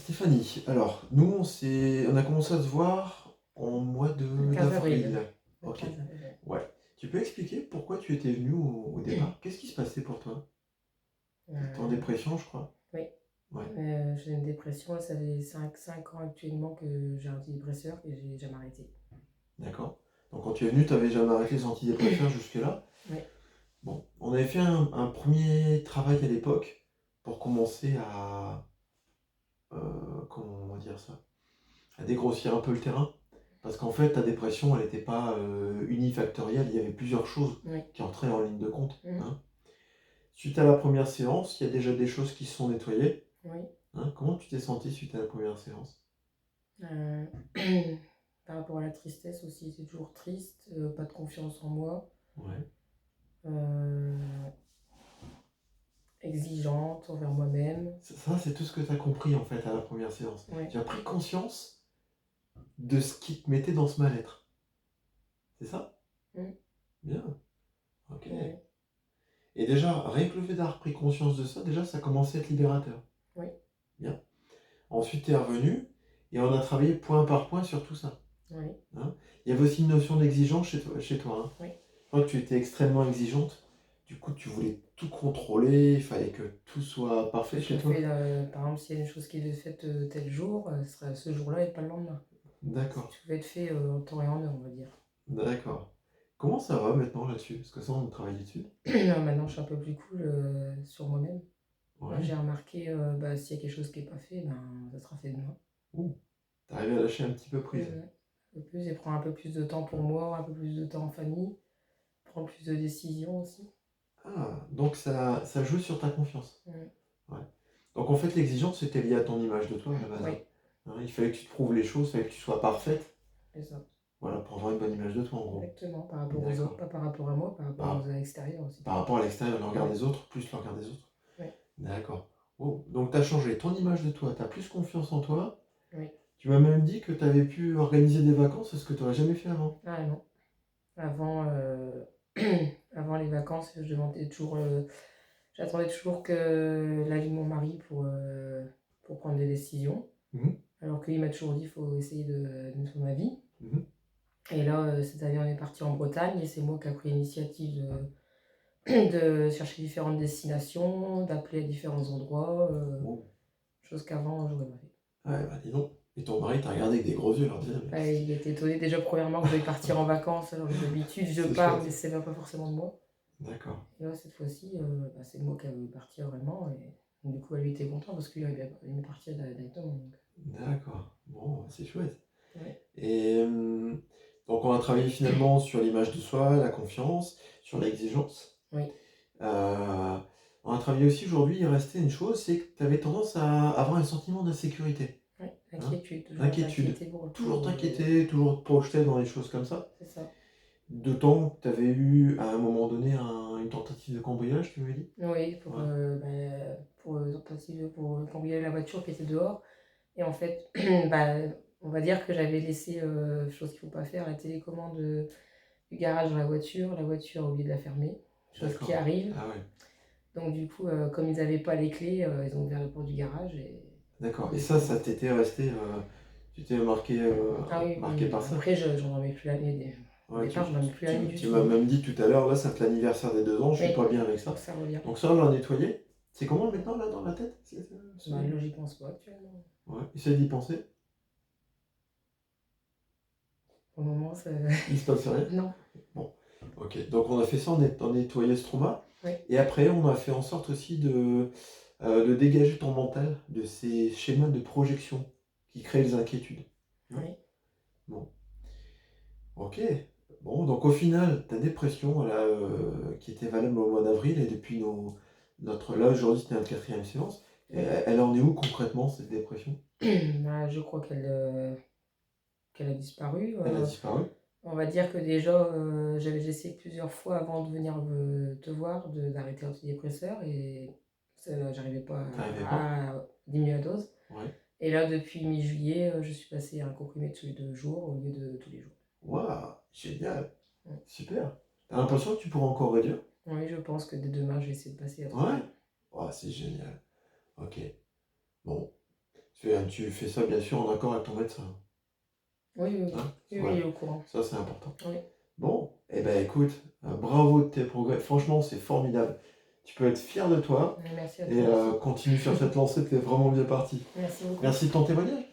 Stéphanie, alors, nous, on a commencé à se voir en mois Le 15 avril. d'avril. Le Ok, 15 avril. ouais. Tu peux expliquer pourquoi tu étais venu au départ? Qu'est-ce qui se passait pour toi? T'étais en Euh, dépression, je crois. oui, Ouais, j'ai une dépression. Ça fait 5 ans actuellement que j'ai un antidépresseur et j'ai jamais arrêté. d'accord. Donc quand tu es venu, tu n'avais jamais arrêté les antidépresseurs jusque-là. Oui, Bon, on avait fait un premier travail à l'époque pour commencer à, comment on va dire ça? À dégrossir un peu le terrain. Parce qu'en fait, ta dépression, elle n'était pas unifactorielle, il y avait plusieurs choses oui. qui entraient en ligne de compte, Mhm. hein. Suite à la première séance, il y a déjà des choses qui se sont nettoyées, Oui. hein. Comment tu t'es senti suite à la première séance? Euh, Par rapport à la tristesse aussi, c'est toujours triste, pas de confiance en moi, Ouais, euh, exigeante envers moi-même. ça, c'est tout ce que tu as compris en fait à la première séance. Oui, Tu as pris conscience de ce qui te mettait dans ce mal-être. C'est ça? mhm. Bien, ok. Oui, Et déjà, rien que le fait d'avoir pris conscience de ça, déjà, ça commençait à être libérateur. oui, Bien. Ensuite, tu es revenu et on a travaillé point par point sur tout ça, oui, hein. Il y avait aussi une notion d'exigence chez toi, hein. oui. Je crois que tu étais extrêmement exigeante. Du coup, tu voulais tout contrôler, il fallait que tout soit Que parfait ce chez soit toi. fait, par exemple, s'il y a une chose qui est faite tel jour, ce sera ce jour-là et pas le lendemain. D'accord, Tout va être fait en temps et en heure, on va dire. d'accord. Comment ça va maintenant là-dessus? Parce que ça, on travaille dessus. Maintenant, je suis un peu plus cool sur moi-même. J'ai Ouais. remarqué, s'il y a quelque chose qui n'est pas fait, ça sera fait demain. Ouh, t'arrives à lâcher un petit peu prise. Un peu plus, et prendre un peu plus de temps pour moi, un peu plus de temps en famille, prendre plus de décisions aussi. Ah, donc ça joue sur ta confiance. Mm. Ouais. Donc en fait, l'exigence, c'était lié à ton image de toi à la base, hein. Oui, Hein, il fallait que tu te prouves les choses, il fallait que tu sois parfaite, c'est ça. voilà, pour avoir une bonne image de toi en gros. Exactement, par rapport aux autres, D'accord. pas par rapport à moi, par rapport aux Par, extérieurs aussi. par rapport à l'extérieur, le regard Oui, des autres, plus le regard des autres. oui, D'accord. Oh, donc tu as changé ton image de toi, tu as plus confiance en toi. oui. Tu m'as même dit que tu avais pu organiser des vacances, ce que tu n'aurais jamais fait avant. Ah non, avant, avant les vacances, j'attendais toujours que l'avis de mon mari pour prendre des décisions. Mhm, Alors qu'il m'a toujours dit qu'il faut essayer de donner son avis. mhm. Et là, cette année, on est parti en Bretagne et c'est moi qui ai pris l'initiative de chercher différentes destinations, d'appeler à différents endroits, Oh. chose qu'avant, j'aurais pas fait. Ouais, bah dis donc. Et ton mari t'a regardé avec des gros yeux, leur disait, mais Ouais, il était étonné déjà, premièrement, que je devais partir en vacances, alors que d'habitude, je c'est pars, chouette. mais c'est pas forcément de moi. D'accord, Et là, cette fois-ci, c'est moi qui avais partir vraiment. Et du coup, lui était content parce qu'il aimait partir directement. Donc, d'accord. Bon, c'est chouette. ouais. Et donc on a travaillé finalement sur l'image de soi, la confiance, sur l'exigence. Oui, Euh, on a travaillé aussi aujourd'hui, il restait une chose, c'est que tu avais tendance à avoir un sentiment d'insécurité, oui, hein, l'inquiétude, toujours d'inquiétude. t'inquiéter Toujours pour t'inquiéter, toujours te projeter dans des choses comme ça. c'est ça. D'autant que tu avais eu à un moment donné une tentative de cambriolage, tu m'as dit? Oui, Ouais. pour tentative pour cambrioler la voiture qui était dehors. Et en fait, bah, on va dire que j'avais laissé, chose qu'il ne faut pas faire, la télécommande du garage dans la voiture a oublié de la fermer, chose qui D'accord. arrive. Ah ouais. Donc du coup, comme ils n'avaient pas les clés, ils ont ouvert la porte du garage et D'accord. Et du ça, coup... ça t'était resté, tu t'es marqué, Ah oui, oui, marqué oui. par ça. Après, j'en dormais plus la nuit. Au Ouais, départ, je n'en dormais plus la nuit du tu tout, m'as hein. même dit tout à l'heure, là, ça fait l'anniversaire des 2 ans, je suis Oui, pas bien avec donc ça. ça revient. Donc ça, on l'a nettoyé. C'est comment maintenant, là, dans la tête? Bah, là, j'y pense pas actuellement. Ouais, essaye d'y penser. Pour le moment, ça... Il se passe rien. non. Bon, ok. Donc on a fait ça, on a nettoyé ce trauma. Oui, Et après, on a fait en sorte aussi de dégager ton mental de ces schémas de projection qui créent les inquiétudes, hein. oui. Bon, ok. Bon, donc au final, ta dépression, là, qui était valable au mois d'avril, et depuis là, aujourd'hui, c'était notre quatrième séance, et Oui. elle en est où concrètement, cette dépression? Bah, je crois qu'elle a disparu. Elle a disparu? On va dire que déjà, j'avais essayé plusieurs fois avant de venir te voir d'arrêter l'antidépresseur et j'arrivais pas T'arrivais pas? à diminuer la dose. Ouais. Et là, depuis mi-juillet, je suis passée à un comprimé tous les 2 jours au lieu de tous les jours. Waouh, génial, Mm. super. T'as l'impression que tu pourras encore réduire? Oui, je pense que dès demain, je vais essayer de passer à 3 Ouais? jours. Oh, c'est génial. Ok. Bon. Tu fais ça bien sûr en accord avec ton médecin. Oui, oui, oui. Hein? Oui, oui, Voilà. il est au courant. Ça, c'est important. Oui. Bon, eh ben écoute, bravo de tes progrès. Franchement, c'est formidable. Tu peux être fier de toi Merci à et toi aussi. continue sur cette lancée, t'es vraiment bien parti. Merci beaucoup. Merci de ton témoignage.